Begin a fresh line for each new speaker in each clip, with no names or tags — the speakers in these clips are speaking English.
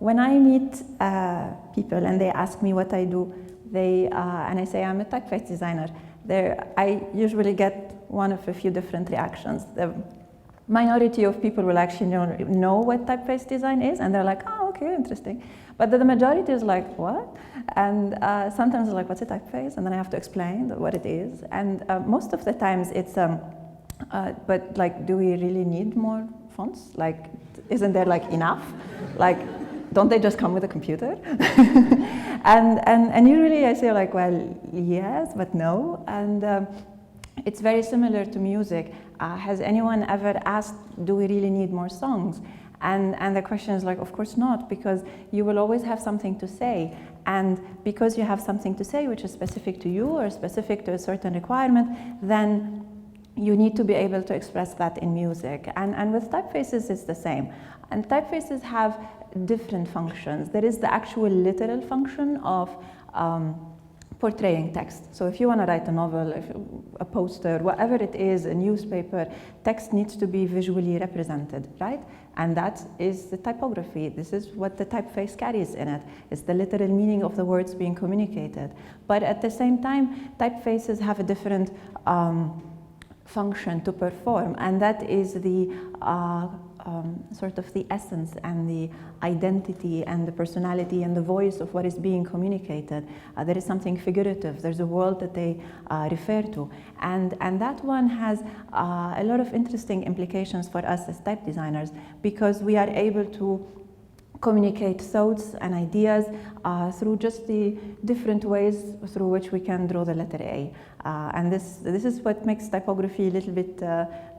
when I meet people and they ask me what I do, and I say I'm a typeface designer, I usually get one of a few different reactions. The minority of people will actually know what typeface design is, and they're like, oh, okay, interesting. But the majority is like, what? And sometimes they're like, what's a typeface? And then I have to explain what it is. And most of the times it's, but like, do we really need more fonts? Like, isn't there like enough? Like, don't they just come with a computer? and usually I say like, well, yes, but no. And it's very similar to music. Has anyone ever asked, do we really need more songs? And the question is like, of course not, because you will always have something to say. And because you have something to say which is specific to you or specific to a certain requirement, then you need to be able to express that in music. And with typefaces, it's the same. And typefaces have different functions. There is the actual literal function of portraying text. So if you want to write a novel, a poster, whatever it is, a newspaper, text needs to be visually represented, right? And that is the typography. This is what the typeface carries in it. It's the literal meaning of the words being communicated. But at the same time, typefaces have a different function to perform, and that is the sort of the essence and the identity and the personality and the voice of what is being communicated. There is something figurative. There's a world that they refer to, and that one has a lot of interesting implications for us as type designers, because we are able to communicate thoughts and ideas through just the different ways through which we can draw the letter A. And this is what makes typography a little bit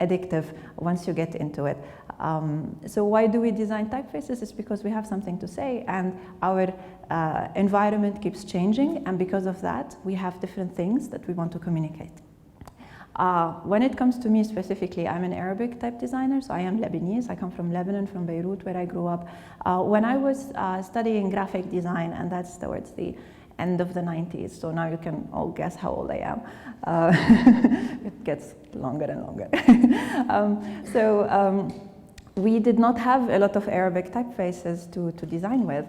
addictive once you get into it. So why do we design typefaces? It's because we have something to say, and our environment keeps changing, and because of that, we have different things that we want to communicate. When it comes to me specifically, I'm an Arabic type designer, so I am Lebanese. I come from Lebanon, from Beirut, where I grew up. When I was studying graphic design, and that's towards the end of the 90s, so now you can all guess how old I am. It gets longer and longer. We did not have a lot of Arabic typefaces to design with.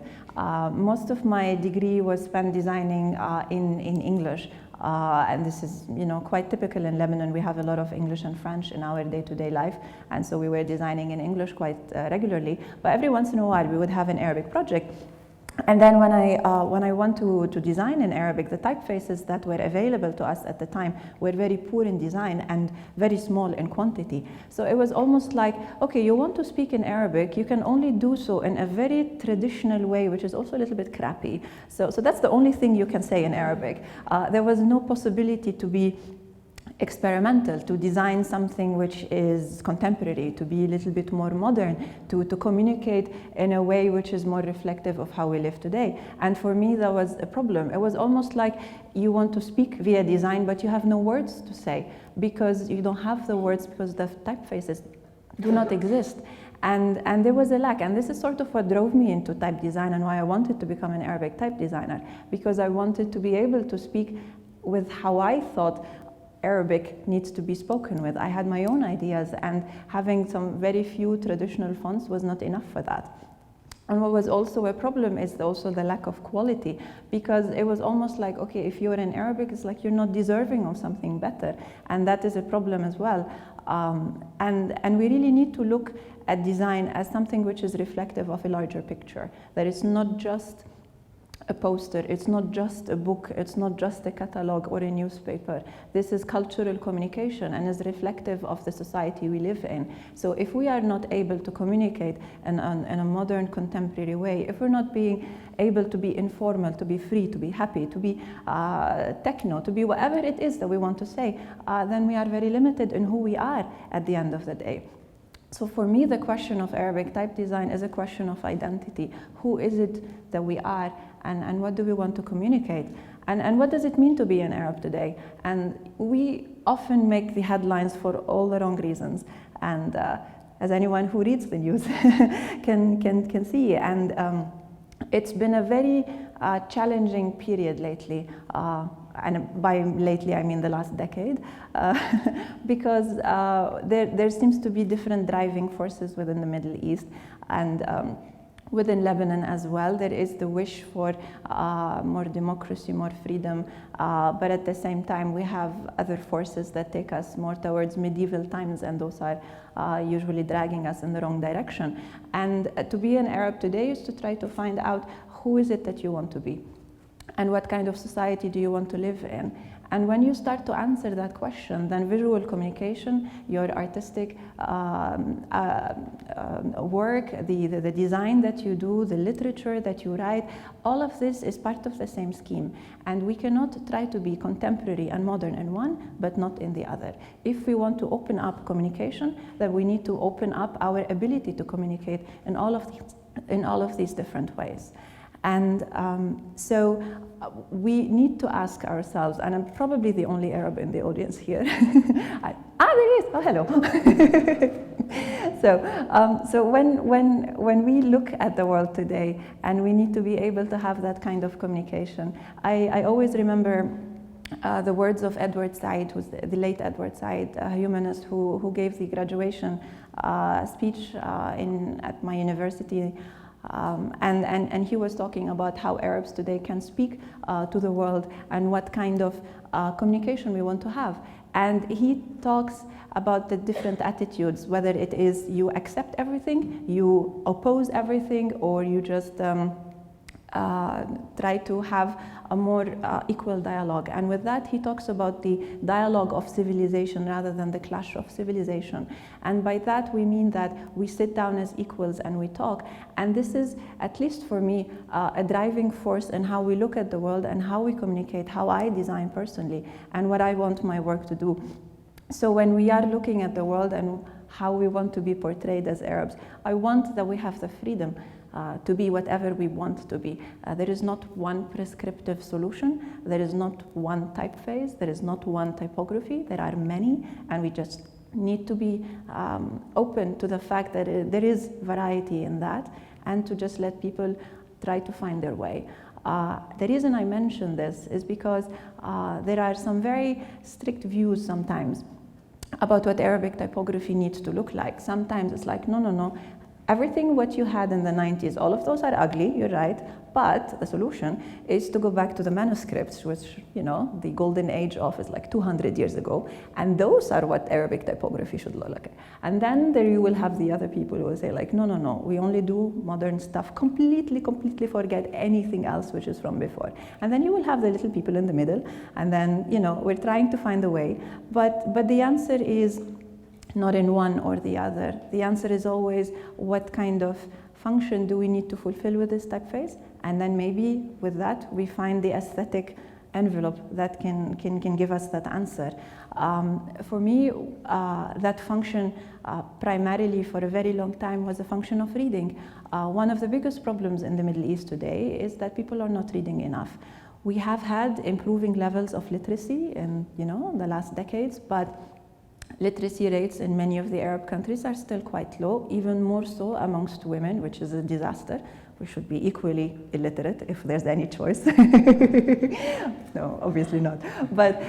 Most of my degree was spent designing in English. And this is, quite typical in Lebanon. We have a lot of English and French in our day-to-day life, and so we were designing in English quite regularly. But every once in a while, we would have an Arabic project. And then when I want to design in Arabic, the typefaces that were available to us at the time were very poor in design and very small in quantity. So it was almost like, okay, you want to speak in Arabic, you can only do so in a very traditional way, which is also a little bit crappy. So that's the only thing you can say in Arabic. There was no possibility to be experimental, to design something which is contemporary, to be a little bit more modern, to communicate in a way which is more reflective of how we live today. And for me, that was a problem. It was almost like you want to speak via design, but you have no words to say, because you don't have the words, because the typefaces do not exist. And there was a lack, and this is sort of what drove me into type design and why I wanted to become an Arabic type designer, because I wanted to be able to speak with how I thought Arabic needs to be spoken with. I had my own ideas, and having some very few traditional fonts was not enough for that. And what was also a problem is also the lack of quality, because it was almost like, okay, if you're in Arabic, it's like you're not deserving of something better, and that is a problem as well. And we really need to look at design as something which is reflective of a larger picture, that it's not just a poster, it's not just a book, it's not just a catalog or a newspaper. This is cultural communication and is reflective of the society we live in. So if we are not able to communicate in a modern, contemporary way, if we're not being able to be informal, to be free, to be happy, to be techno, to be whatever it is that we want to say, then we are very limited in who we are at the end of the day. So for me, the question of Arabic type design is a question of identity. Who is it that we are, and what do we want to communicate? And what does it mean to be an Arab today? And we often make the headlines for all the wrong reasons. And as anyone who reads the news can see. And it's been a very challenging period lately. And by lately, I mean the last decade, because there seems to be different driving forces within the Middle East. And Within Lebanon as well, there is the wish for more democracy, more freedom, but at the same time we have other forces that take us more towards medieval times, and those are usually dragging us in the wrong direction. And to be an Arab today is to try to find out who is it that you want to be, and what kind of society do you want to live in. And when you start to answer that question, then visual communication, your artistic work, the design that you do, the literature that you write, all of this is part of the same scheme. And we cannot try to be contemporary and modern in one, but not in the other. If we want to open up communication, then we need to open up our ability to communicate in all of these different ways. And so we need to ask ourselves, and I'm probably the only Arab in the audience here. There is, oh, hello. So when we look at the world today, and we need to be able to have that kind of communication, I always remember the words of Edward Said, who's the late Edward Said, a humanist who gave the graduation speech at my university. And he was talking about how Arabs today can speak to the world and what kind of communication we want to have. And he talks about the different attitudes, whether it is you accept everything, you oppose everything, or you just try to have a more equal dialogue. And with that, he talks about the dialogue of civilization rather than the clash of civilization. And by that, we mean that we sit down as equals and we talk. And this is, at least for me, a driving force in how we look at the world and how we communicate, how I design personally, and what I want my work to do. So when we are looking at the world and how we want to be portrayed as Arabs, I want that we have the freedom to be whatever we want to be. There is not one prescriptive solution. There is not one typeface. There is not one typography. There are many, and we just need to be open to the fact that there is variety in that, and to just let people try to find their way. The reason I mention this is because there are some very strict views sometimes about what Arabic typography needs to look like. Sometimes it's like, no. Everything what you had in the 90s, all of those are ugly, you're right, but the solution is to go back to the manuscripts, which, you know, the golden age of is like 200 years ago, and those are what Arabic typography should look like. And then there you will have the other people who will say like, no, we only do modern stuff, completely forget anything else which is from before. And then you will have the little people in the middle, and then, you know, we're trying to find a way, but the answer is not in one or the other. The answer is always, what kind of function do we need to fulfill with this typeface? And then maybe with that, we find the aesthetic envelope that can give us that answer. For me, that function primarily for a very long time was a function of reading. One of the biggest problems in the Middle East today is that people are not reading enough. We have had improving levels of literacy in, you know, the last decades, but literacy rates in many of the Arab countries are still quite low, even more so amongst women, which is a disaster. We should be equally illiterate if there's any choice. No, obviously not. But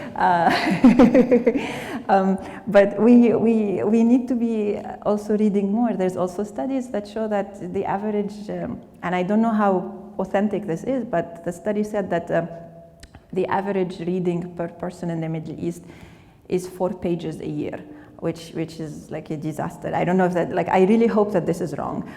but we need to be also reading more. There's also studies that show that the average, and I don't know how authentic this is, but the study said that the average reading per person in the Middle East is 4 pages a year, which is like a disaster. I don't know if that, like, I really hope that this is wrong,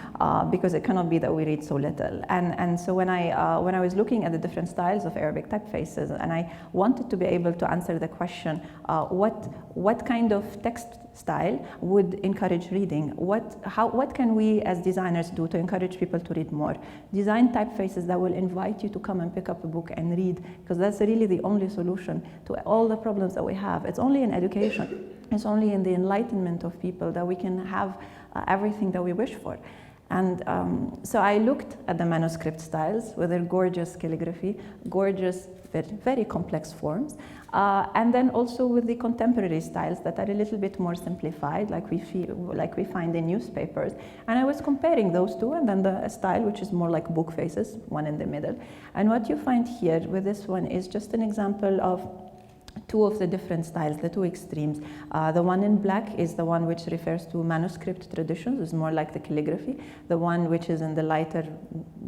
because it cannot be that we read so little. And so when I was looking at the different styles of Arabic typefaces, and I wanted to be able to answer the question, what kind of text style would encourage reading? What can we as designers do to encourage people to read more? Design typefaces that will invite you to come and pick up a book and read, because that's really the only solution to all the problems that we have. It's only in education. It's only in the enlightenment of people that we can have everything that we wish for. And so I looked at the manuscript styles with their gorgeous calligraphy, gorgeous, very complex forms, and then also with the contemporary styles that are a little bit more simplified, like we find in newspapers. And I was comparing those two, and then the style which is more like book faces, one in the middle. And what you find here with this one is just an example of two of the different styles, the two extremes. The one in black is the one which refers to manuscript traditions, is more like the calligraphy. The one which is in the lighter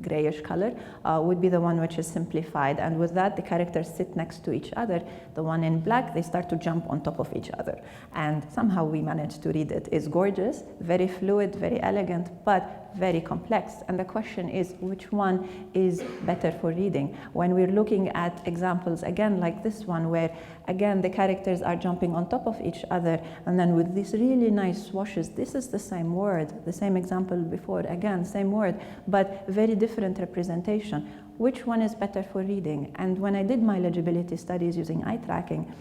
grayish color would be the one which is simplified, and with that the characters sit next to each other. The one in black, they start to jump on top of each other, and somehow we managed to read it. It's gorgeous, very fluid, very elegant, but very complex. And the question is, which one is better for reading? When we're looking at examples, again, like this one, where again the characters are jumping on top of each other, and then with these really nice swashes, this is the same word, the same example before, again, same word, but very different representation. Which one is better for reading? And when I did my legibility studies using eye tracking,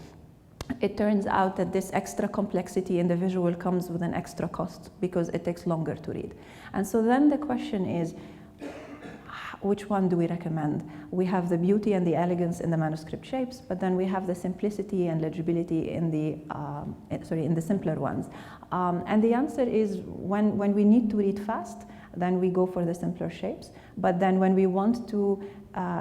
it turns out that this extra complexity in the visual comes with an extra cost because it takes longer to read. And so then the question is, which one do we recommend? We have the beauty and the elegance in the manuscript shapes, but then we have the simplicity and legibility in the simpler ones. And the answer is when we need to read fast, then we go for the simpler shapes. But then when we want to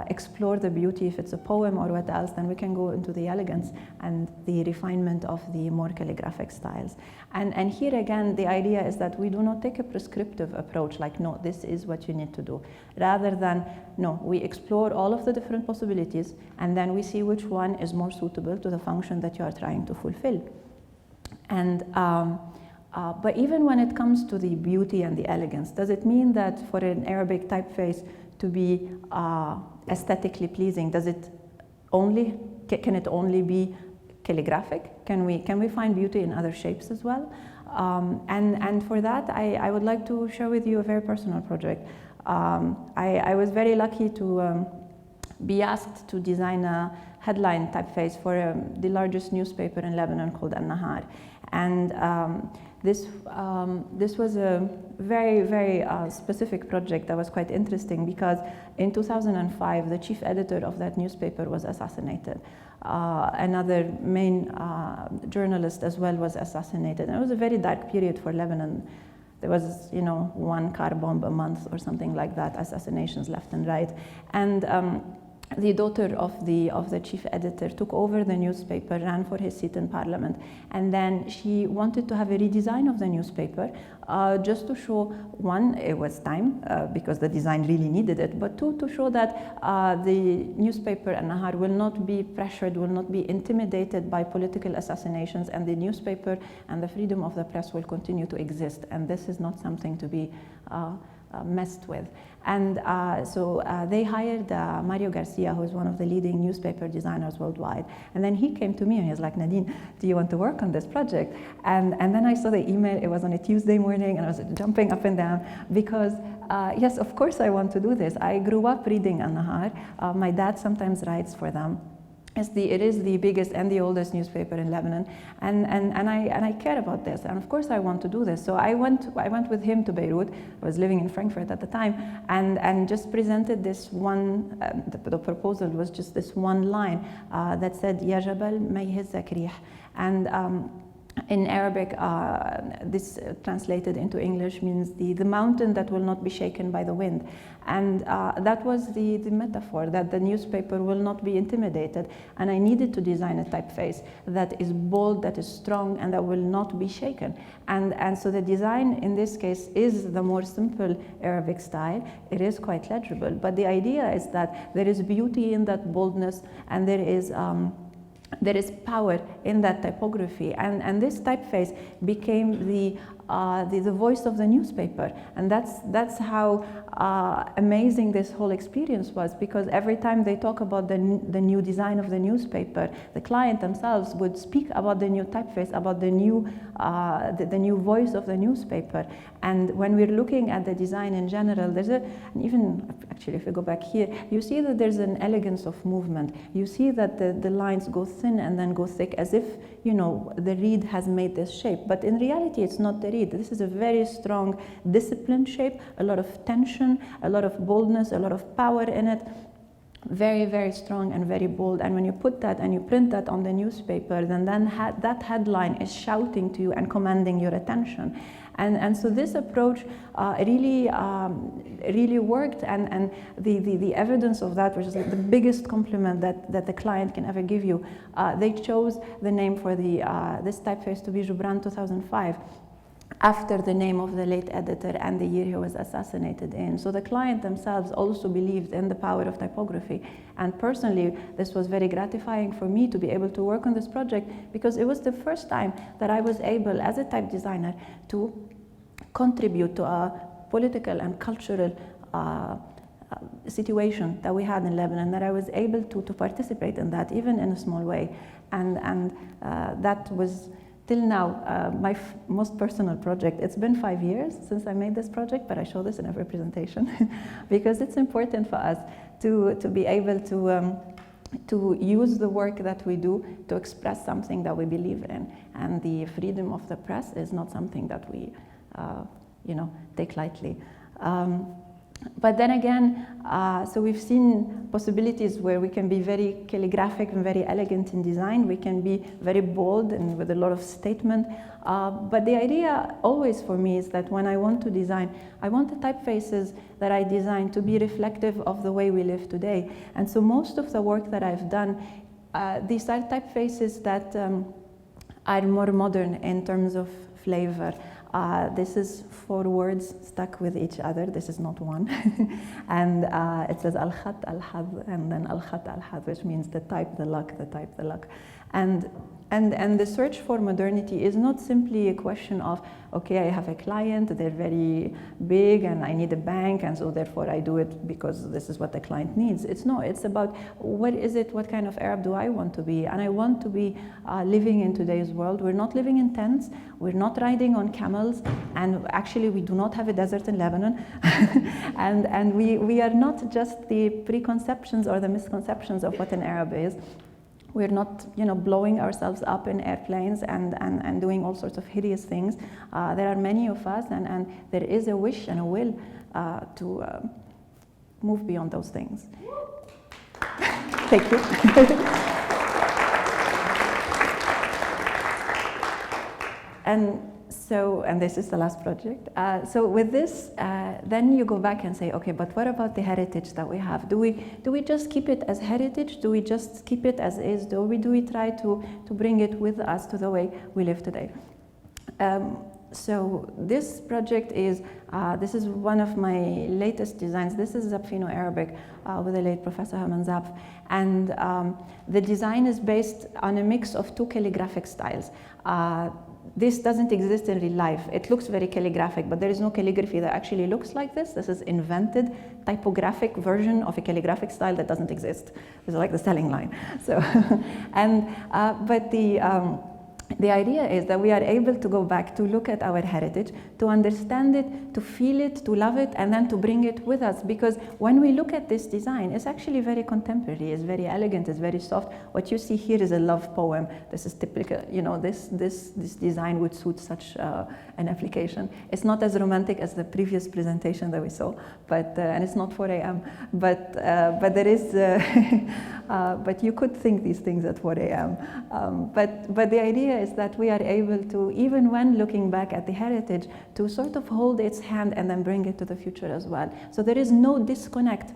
explore the beauty, if it's a poem or what else, then we can go into the elegance and the refinement of the more calligraphic styles. And here again, the idea is that we do not take a prescriptive approach, like, no, this is what you need to do. Rather than, no, we explore all of the different possibilities, and then we see which one is more suitable to the function that you are trying to fulfill. And but even when it comes to the beauty and the elegance, does it mean that for an Arabic typeface to be aesthetically pleasing, can it only be calligraphic? Can we find beauty in other shapes as well? And for that, I would like to share with you a very personal project. I was very lucky to be asked to design a headline typeface for the largest newspaper in Lebanon called Al-Nahar. And this was a very, very specific project that was quite interesting because in 2005, the chief editor of that newspaper was assassinated. Another main journalist as well was assassinated. And it was a very dark period for Lebanon. There was, one car bomb a month or something like that, assassinations left and right. And the daughter of the chief editor took over the newspaper, ran for his seat in parliament, and then she wanted to have a redesign of the newspaper just to show, one, it was time because the design really needed it, but two, to show that the newspaper Al-Nahar will not be pressured, will not be intimidated by political assassinations, and the newspaper and the freedom of the press will continue to exist, and this is not something to be messed with. And so they hired Mario Garcia, who is one of the leading newspaper designers worldwide. And then he came to me and he was like, Nadine, do you want to work on this project? And then I saw the email. It was on a Tuesday morning and I was jumping up and down because yes, of course I want to do this. I grew up reading Al-Nahar. My dad sometimes writes for them. It is the biggest and the oldest newspaper in Lebanon, and I care about this, and of course I want to do this. So I went with him to Beirut. I was living in Frankfurt at the time, and just presented this one. The proposal was just this one line that said "Ya Jabal ma yahzak rih," and in Arabic, this translated into English means the mountain that will not be shaken by the wind. And that was the metaphor, that the newspaper will not be intimidated. And I needed to design a typeface that is bold, that is strong, and that will not be shaken. And so the design in this case is the more simple Arabic style. It is quite legible, but the idea is that there is beauty in that boldness, and there is power in that typography, and this typeface became the voice of the newspaper, and that's how amazing this whole experience was, because every time they talk about the new design of the newspaper, the client themselves would speak about the new typeface, about the new voice of the newspaper. And when we're looking at the design in general, even actually if you go back here, you see that there's an elegance of movement. You see that the lines go thin and then go thick, as if the reed has made this shape. But in reality, it's not the reed. This is a very strong, disciplined shape, a lot of tension, a lot of boldness, a lot of power in it. Very, very strong and very bold. And when you put that and you print that on the newspaper, then that headline is shouting to you and commanding your attention. And so this approach really worked, and the evidence of that, which is the biggest compliment that the client can ever give you, they chose the name for this typeface to be Joubran 2005. After the name of the late editor and the year he was assassinated in. So the client themselves also believed in the power of typography. And personally, this was very gratifying for me to be able to work on this project, because it was the first time that I was able, as a type designer, to contribute to a political and cultural situation that we had in Lebanon, that I was able to participate in that, even in a small way. And that was, till now, my most personal project. It's been 5 years since I made this project, but I show this in every presentation because it's important for us to be able to use the work that we do to express something that we believe in. And the freedom of the press is not something that we, take lightly. But then again, so we've seen possibilities where we can be very calligraphic and very elegant in design. We can be very bold and with a lot of statement. But the idea always for me is that when I want to design, I want the typefaces that I design to be reflective of the way we live today. And so most of the work that I've done, these are typefaces that are more modern in terms of flavor. This is 4 words stuck with each other. This is not one. And it says al-khat al-had, and then al-khat al-had, which means the type, the luck, the type, the luck. And the search for modernity is not simply a question of, okay, I have a client, they're very big and I need a bank, and so therefore I do it because this is what the client needs. It's about what is it, what kind of Arab do I want to be? And I want to be living in today's world. We're not living in tents, we're not riding on camels, and actually we do not have a desert in Lebanon. and we are not just the preconceptions or the misconceptions of what an Arab is. We're not, blowing ourselves up in airplanes and doing all sorts of hideous things. There are many of us, and there is a wish and a will to move beyond those things. Thank you. And this is the last project. So with this, then you go back and say, okay, but what about the heritage that we have? Do we just keep it as heritage? Do we just keep it as is? Do we try to bring it with us to the way we live today? So this project is, this is one of my latest designs. This is Zapfino Arabic with the late Professor Haman Zapf. And the design is based on a mix of 2 calligraphic styles. This doesn't exist in real life. It looks very calligraphic, but there is no calligraphy that actually looks like this. This is invented typographic version of a calligraphic style that doesn't exist. It's like the selling line. So, but the idea is that we are able to go back to look at our heritage, to understand it, to feel it, to love it, and then to bring it with us. Because when we look at this design, it's actually very contemporary, it's very elegant, it's very soft. What you see here is a love poem. This is typical, this design would suit such an application. It's not as romantic as the previous presentation that we saw, but and it's not 4 a.m. But there is, but you could think these things at 4 a.m. But the idea is that we are able to, even when looking back at the heritage, to sort of hold its hand and then bring it to the future as well. So there is no disconnect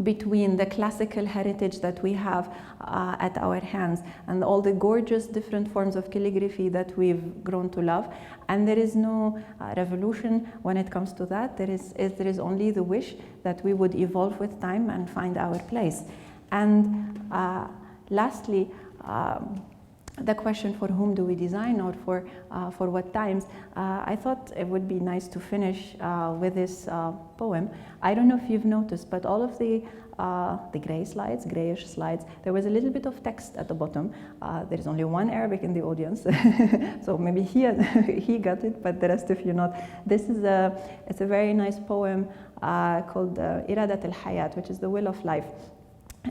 between the classical heritage that we have at our hands and all the gorgeous different forms of calligraphy that we've grown to love. And there is no revolution when it comes to that. There is only the wish that we would evolve with time and find our place. And lastly, the question, for whom do we design, or for what times? I thought it would be nice to finish with this poem. I don't know if you've noticed, but all of the grayish slides, there was a little bit of text at the bottom. There is only one Arabic in the audience, so maybe he got it, but the rest of you not. This is it's a very nice poem called Iradat al-Hayat, which is the will of life.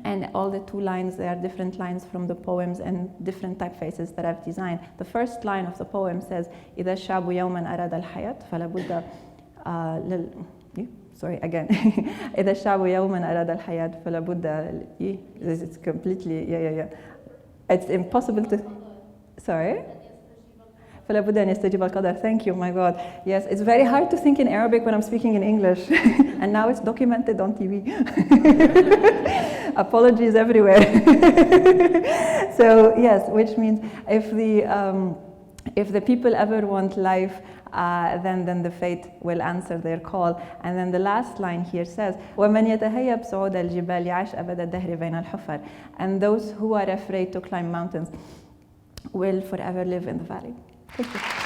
And all the 2 lines, there are different lines from the poems and different typefaces that I've designed. The first line of the poem says, إذا الشعب يوما أراد الحياة فلا بد sorry, again. إذا الشعب يوما أراد الحياة فلا بد This is completely, It's impossible to, sorry? فلا بد أن يستجيب القدر. Thank you, my God. Yes, it's very hard to think in Arabic when I'm speaking in English. And now it's documented on TV. Apologies everywhere. So yes, which means if the people ever want life, then the fate will answer their call. And then the last line here says, وَمَنْ يَتَهَيَّبْ صُعُودَ الْجِبَالِ يَعِشْ أَبَدَ الدَّهْرِ بَيْنَ الْحُفَرِ. And those who are afraid to climb mountains will forever live in the valley. Thank you.